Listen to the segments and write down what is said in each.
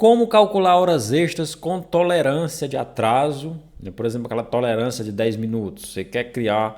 Como calcular horas extras com tolerância de atraso? Por exemplo, aquela tolerância de 10 minutos. Você quer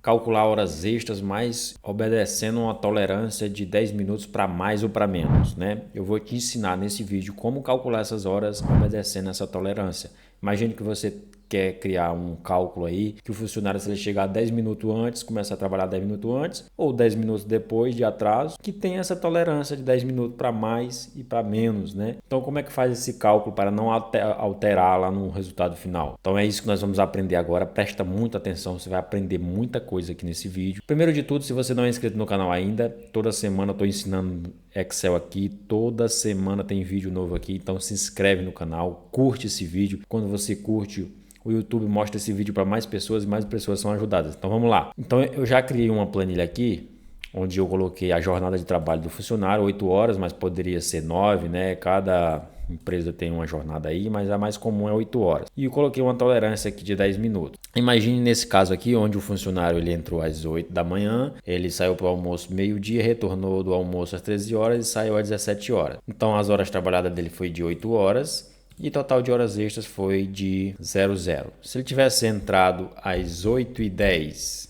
calcular horas extras, mas obedecendo uma tolerância de 10 minutos para mais ou para menos, né? Eu vou te ensinar nesse vídeo como calcular essas horas obedecendo essa tolerância. Imagine que você quer criar um cálculo aí, que o funcionário, se ele chegar 10 minutos antes, começa a trabalhar 10 minutos antes, ou 10 minutos depois de atraso, que tem essa tolerância de 10 minutos para mais e para menos, né? Então, como é que faz esse cálculo para não alterar lá no resultado final? Então, é isso que nós vamos aprender agora. Presta muita atenção, você vai aprender muita coisa aqui nesse vídeo. Primeiro de tudo, se você não é inscrito no canal ainda, toda semana eu estou ensinando Excel aqui, toda semana tem vídeo novo aqui, então se inscreve no canal, curte esse vídeo. Quando você curte, o YouTube mostra esse vídeo para mais pessoas e mais pessoas são ajudadas. Então vamos lá. Então eu já criei uma planilha aqui, onde eu coloquei a jornada de trabalho do funcionário, 8 horas, mas poderia ser 9, né? Cada empresa tem uma jornada aí, mas a mais comum é 8 horas. E eu coloquei uma tolerância aqui de 10 minutos. Imagine nesse caso aqui, onde o funcionário ele entrou às 8 da manhã, ele saiu para o almoço meio-dia, retornou do almoço às 13 horas e saiu às 17 horas. Então as horas trabalhadas dele foi de 8 horas. E total de horas extras foi de 00. Se ele tivesse entrado às 8h10,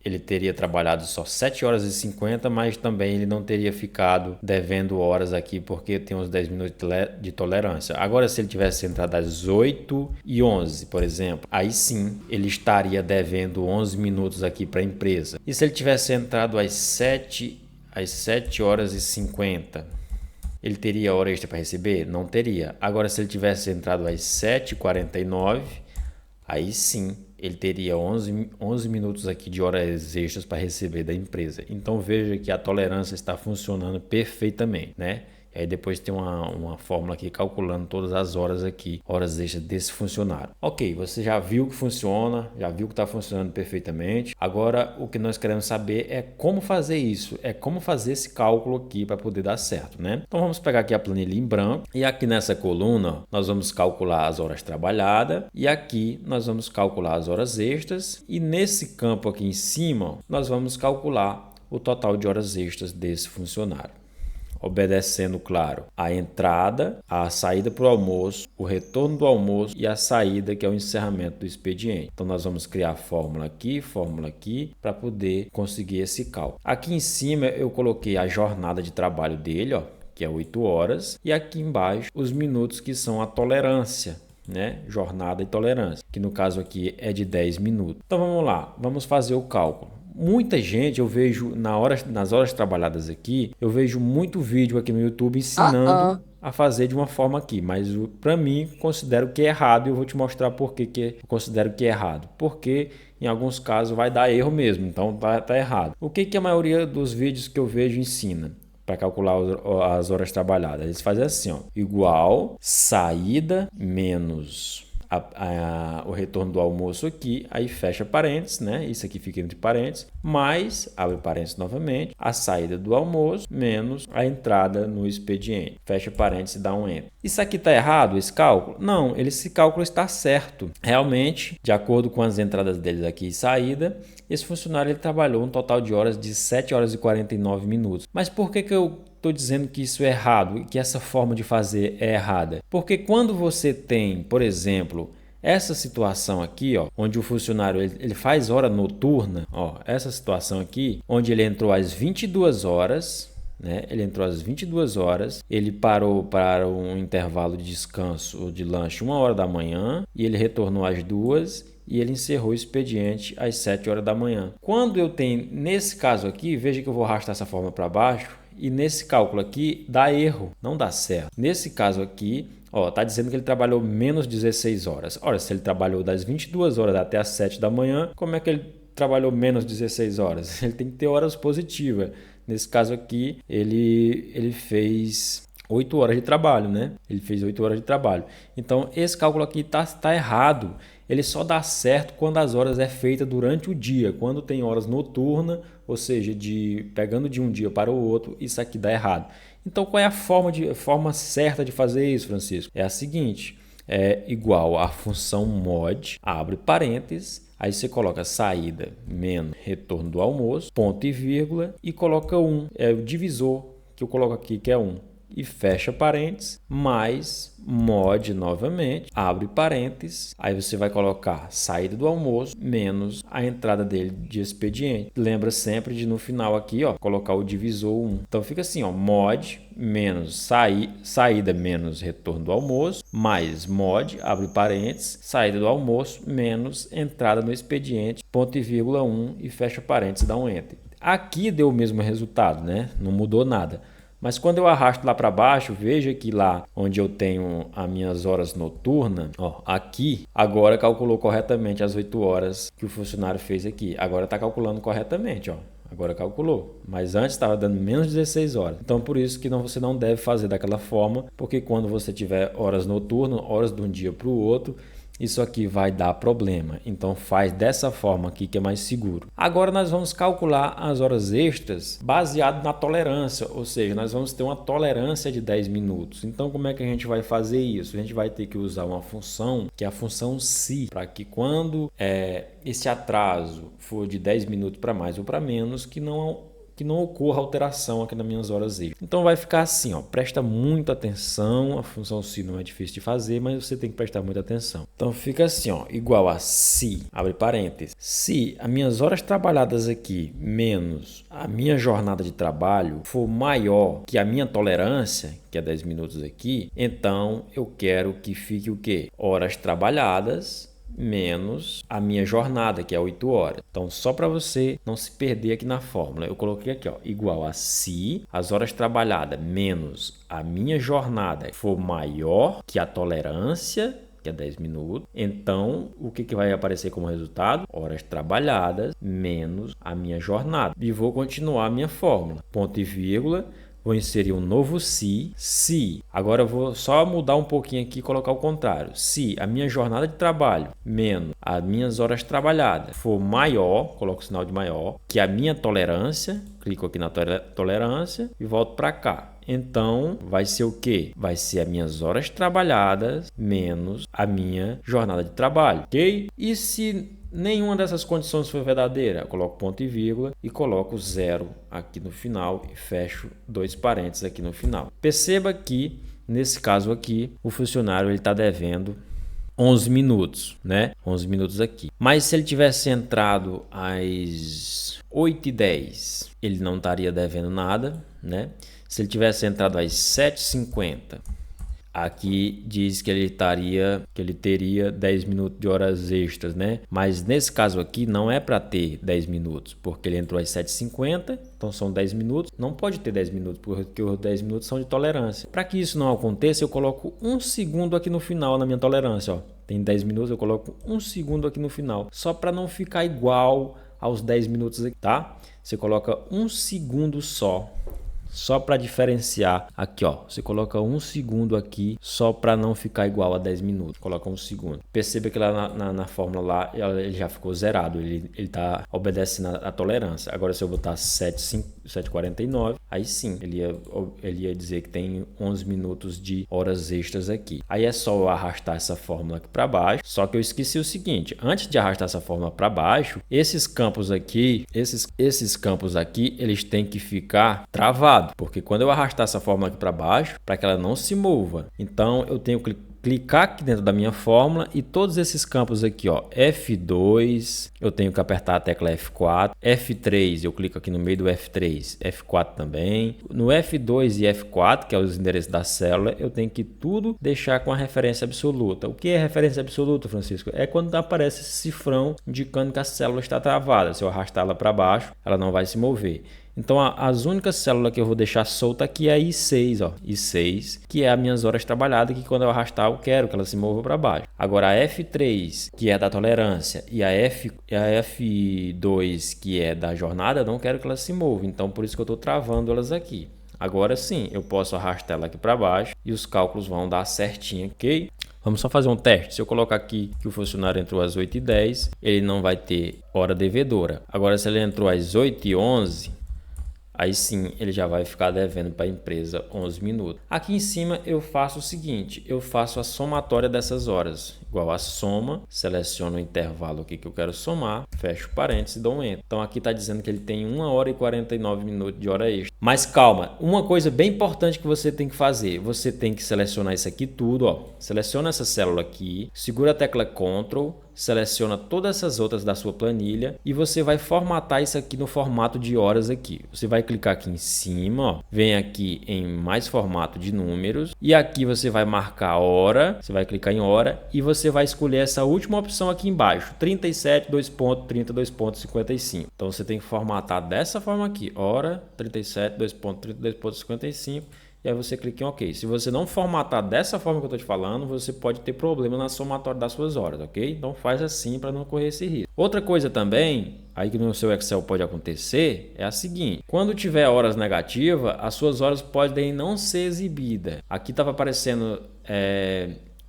ele teria trabalhado só 7 horas e 50, mas também ele não teria ficado devendo horas aqui, porque tem uns 10 minutos de tolerância. Agora, se ele tivesse entrado às 8h11, por exemplo, aí sim ele estaria devendo 11 minutos aqui para a empresa. E se ele tivesse entrado às 7 horas e 50, ele teria hora extra para receber? Não teria. Agora, se ele tivesse entrado às 7h49, aí sim ele teria 11 minutos aqui de horas extras para receber da empresa. Então veja que a tolerância está funcionando perfeitamente, né? E aí depois tem uma fórmula aqui calculando todas as horas aqui, horas extras desse funcionário. Ok, você já viu que funciona, já viu que está funcionando perfeitamente. Agora o que nós queremos saber é como fazer isso, é como fazer esse cálculo aqui para poder dar certo, né? Então vamos pegar aqui a planilha em branco e aqui nessa coluna nós vamos calcular as horas trabalhadas e aqui nós vamos calcular as horas extras e nesse campo aqui em cima nós vamos calcular o total de horas extras desse funcionário. Obedecendo, claro, a entrada, a saída para o almoço, o retorno do almoço e a saída, que é o encerramento do expediente. Então, nós vamos criar fórmula aqui, para poder conseguir esse cálculo. Aqui em cima, eu coloquei a jornada de trabalho dele, ó, que é 8 horas, e aqui embaixo, os minutos que são a tolerância, né? Jornada e tolerância, que no caso aqui é de 10 minutos. Então, vamos lá, vamos fazer o cálculo. Muita gente, eu vejo nas horas trabalhadas aqui, eu vejo muito vídeo aqui no YouTube ensinando a fazer de uma forma aqui, mas para mim considero que é errado e eu vou te mostrar por que eu considero que é errado. Porque em alguns casos vai dar erro mesmo, então tá errado. O que a maioria dos vídeos que eu vejo ensina para calcular as horas trabalhadas? Eles fazem assim, ó, igual saída menos o retorno do almoço aqui, aí fecha parênteses, né? Isso aqui fica entre parênteses, mais, abre parênteses novamente, a saída do almoço menos a entrada no expediente. Fecha parênteses e dá um enter. Isso aqui está errado, esse cálculo? Não, esse cálculo está certo. Realmente, de acordo com as entradas deles aqui e saída, esse funcionário ele trabalhou um total de horas de 7 horas e 49 minutos. Mas por que eu estou dizendo que isso é errado e que essa forma de fazer é errada? Porque quando você tem, por exemplo, essa situação aqui, ó, onde o funcionário ele faz hora noturna, ó, essa situação aqui, onde ele entrou às 22 horas, né? Ele entrou às 22 horas, ele parou para um intervalo de descanso ou de lanche 1 hora da manhã e ele retornou às 2 e ele encerrou o expediente às 7 horas da manhã. Quando eu tenho, nesse caso aqui, veja que eu vou arrastar essa forma para baixo e nesse cálculo aqui dá erro, não dá certo. Nesse caso aqui, ó, tá dizendo que ele trabalhou menos 16 horas. Ora, se ele trabalhou das 22 horas até as 7 da manhã, como é que ele trabalhou menos 16 horas? Ele tem que ter horas positivas. Nesse caso aqui, ele fez 8 horas de trabalho, né? Ele fez 8 horas de trabalho. Então, esse cálculo aqui tá errado. Ele só dá certo quando as horas é feita durante o dia. Quando tem horas noturnas, ou seja, pegando de um dia para o outro, isso aqui dá errado. Então, qual é a forma certa de fazer isso, Francisco? É a seguinte, é igual a função mod, abre parênteses, aí você coloca saída menos retorno do almoço, ponto e vírgula, e coloca 1. É o divisor que eu coloco aqui, que é 1. e fecha parênteses, mais mod novamente, abre parênteses, aí você vai colocar saída do almoço menos a entrada dele de expediente. Lembra sempre de no final aqui, ó, colocar o divisor 1. Então fica assim, ó, mod menos saída menos retorno do almoço, mais mod, abre parênteses, saída do almoço menos entrada no expediente, ponto e vírgula 1 e fecha parênteses, dá um enter. Aqui deu o mesmo resultado, né? Não mudou nada. Mas quando eu arrasto lá para baixo, veja que lá onde eu tenho as minhas horas noturnas, ó, aqui, agora calculou corretamente as 8 horas que o funcionário fez aqui. Agora está calculando corretamente, ó. Agora calculou, mas antes estava dando menos de 16 horas. Então, por isso que você não deve fazer daquela forma, porque quando você tiver horas noturnas, horas de um dia para o outro, isso aqui vai dar problema. Então faz dessa forma aqui que é mais seguro. Agora nós vamos calcular as horas extras baseado na tolerância, ou seja, nós vamos ter uma tolerância de 10 minutos. Então como é que a gente vai fazer isso? A gente vai ter que usar uma função, que é a função se, para que quando esse atraso for de 10 minutos para mais ou para menos, que não ocorra alteração aqui nas minhas horas extras. Então vai ficar assim, ó, presta muita atenção, a função se não é difícil de fazer, mas você tem que prestar muita atenção. Então fica assim, ó, igual a se, abre parênteses, se as minhas horas trabalhadas aqui menos a minha jornada de trabalho for maior que a minha tolerância, que é 10 minutos aqui, então eu quero que fique o quê? Horas trabalhadas menos a minha jornada, que é 8 horas. Então, só para você não se perder aqui na fórmula, eu coloquei aqui, ó, igual a se as horas trabalhadas menos a minha jornada for maior que a tolerância, que é 10 minutos, então o que vai aparecer como resultado? Horas trabalhadas menos a minha jornada. E vou continuar a minha fórmula, ponto e vírgula. Vou inserir um novo se. Agora eu vou só mudar um pouquinho aqui e colocar o contrário. Se a minha jornada de trabalho menos as minhas horas trabalhadas for maior, coloco o sinal de maior, que a minha tolerância, clico aqui na tolerância e volto para cá. Então, vai ser o quê? Vai ser as minhas horas trabalhadas menos a minha jornada de trabalho, ok? E se nenhuma dessas condições for verdadeira, eu coloco ponto e vírgula e coloco zero aqui no final e fecho dois parênteses aqui no final. Perceba que, nesse caso aqui, o funcionário está devendo 11 minutos, né? 11 minutos aqui. Mas se ele tivesse entrado às 8h10, ele não estaria devendo nada, né? Se ele tivesse entrado às 7h50, aqui diz que ele teria 10 minutos de horas extras, né? Mas nesse caso aqui não é para ter 10 minutos, porque ele entrou às 7h50, então são 10 minutos. Não pode ter 10 minutos, porque os 10 minutos são de tolerância. Para que isso não aconteça, eu coloco 1 segundo aqui no final na minha tolerância, ó. Tem 10 minutos, eu coloco 1 segundo aqui no final, só para não ficar igual aos 10 minutos aqui, tá? Você coloca 1 segundo só para diferenciar aqui, ó. Você coloca 1 segundo aqui só para não ficar igual a 10 minutos. Coloca 1 segundo. Perceba que lá na fórmula lá ele já ficou zerado. Ele está obedecendo a tolerância. Agora se eu botar 7h49, aí sim ele ia dizer que tem 11 minutos de horas extras aqui. Aí é só eu arrastar essa fórmula aqui para baixo. Só que eu esqueci o seguinte: antes de arrastar essa fórmula para baixo, esses campos aqui, eles têm que ficar travados. Porque quando eu arrastar essa fórmula aqui para baixo, para que ela não se mova, então eu tenho que clicar aqui dentro da minha fórmula e todos esses campos aqui, ó, F2, eu tenho que apertar a tecla F4, F3, eu clico aqui no meio do F3, F4 também. No F2 e F4, que é os endereços da célula, eu tenho que tudo deixar com a referência absoluta. O que é referência absoluta, Francisco? É quando aparece esse cifrão indicando que a célula está travada. Se eu arrastar ela para baixo, ela não vai se mover. Então, as únicas células que eu vou deixar solta aqui é a I6, ó, I6, que é as minhas horas trabalhadas, que quando eu arrastar eu quero que ela se mova para baixo. Agora a F3, que é da tolerância, e a F2, que é da jornada, eu não quero que ela se mova. Então, por isso que eu estou travando elas aqui. Agora sim, eu posso arrastar ela aqui para baixo e os cálculos vão dar certinho, ok? Vamos só fazer um teste. Se eu colocar aqui que o funcionário entrou às 8h10, ele não vai ter hora devedora. Agora, se ele entrou às 8h11, aí sim ele já vai ficar devendo para a empresa 11 minutos. Aqui em cima eu faço o seguinte, eu faço a somatória dessas horas, igual a soma, seleciono o intervalo aqui que eu quero somar, fecho parênteses e dou um enter. Então aqui está dizendo que ele tem 1 hora e 49 minutos de hora extra. Mas calma, uma coisa bem importante que você tem que fazer, você tem que selecionar isso aqui tudo, ó. Seleciona essa célula aqui, segura a tecla Ctrl, seleciona todas essas outras da sua planilha e você vai formatar isso aqui no formato de horas aqui. Você vai clicar aqui em cima, ó, vem aqui em mais formato de números e aqui você vai marcar hora, você vai clicar em hora e você vai escolher essa última opção aqui embaixo, 37, 2.30, 2.55. Então você tem que formatar dessa forma aqui, hora, 37, 2.30, 2.55. E aí você clica em OK. Se você não formatar dessa forma que eu estou te falando, você pode ter problema na somatória das suas horas, ok? Então faz assim para não correr esse risco. Outra coisa também, aí que no seu Excel pode acontecer, é a seguinte. Quando tiver horas negativas, as suas horas podem não ser exibidas. Aqui estava aparecendo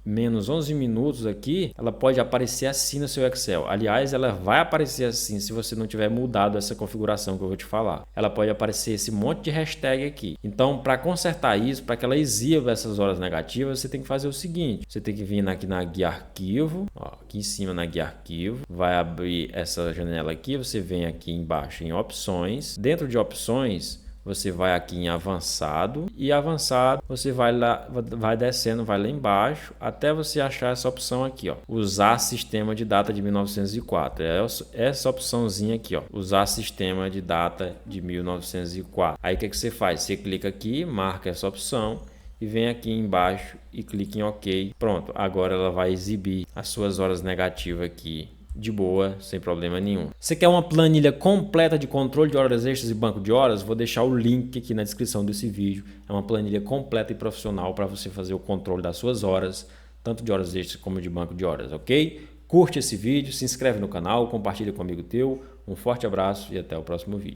menos 11 minutos aqui, ela pode aparecer assim no seu Excel. Aliás, ela vai aparecer assim se você não tiver mudado essa configuração que eu vou te falar. Ela pode aparecer esse monte de hashtag aqui. Então, para consertar isso, para que ela exiba essas horas negativas, você tem que fazer o seguinte. Você tem que vir aqui na guia arquivo, ó, aqui em cima na guia arquivo, vai abrir essa janela aqui, você vem aqui embaixo em opções. Dentro de opções, você vai aqui em avançado e avançado você vai lá, vai descendo, vai lá embaixo até você achar essa opção aqui, ó, usar sistema de data de 1904. É essa opçãozinha aqui, ó, usar sistema de data de 1904. Aí o que você faz? Você clica aqui, marca essa opção e vem aqui embaixo e clica em OK. Pronto, agora ela vai exibir as suas horas negativas aqui de boa, sem problema nenhum. Você quer uma planilha completa de controle de horas extras e banco de horas? Vou deixar o link aqui na descrição desse vídeo. É uma planilha completa e profissional para você fazer o controle das suas horas, tanto de horas extras como de banco de horas, ok? Curte esse vídeo, se inscreve no canal, compartilha com um amigo teu. Um forte abraço e até o próximo vídeo.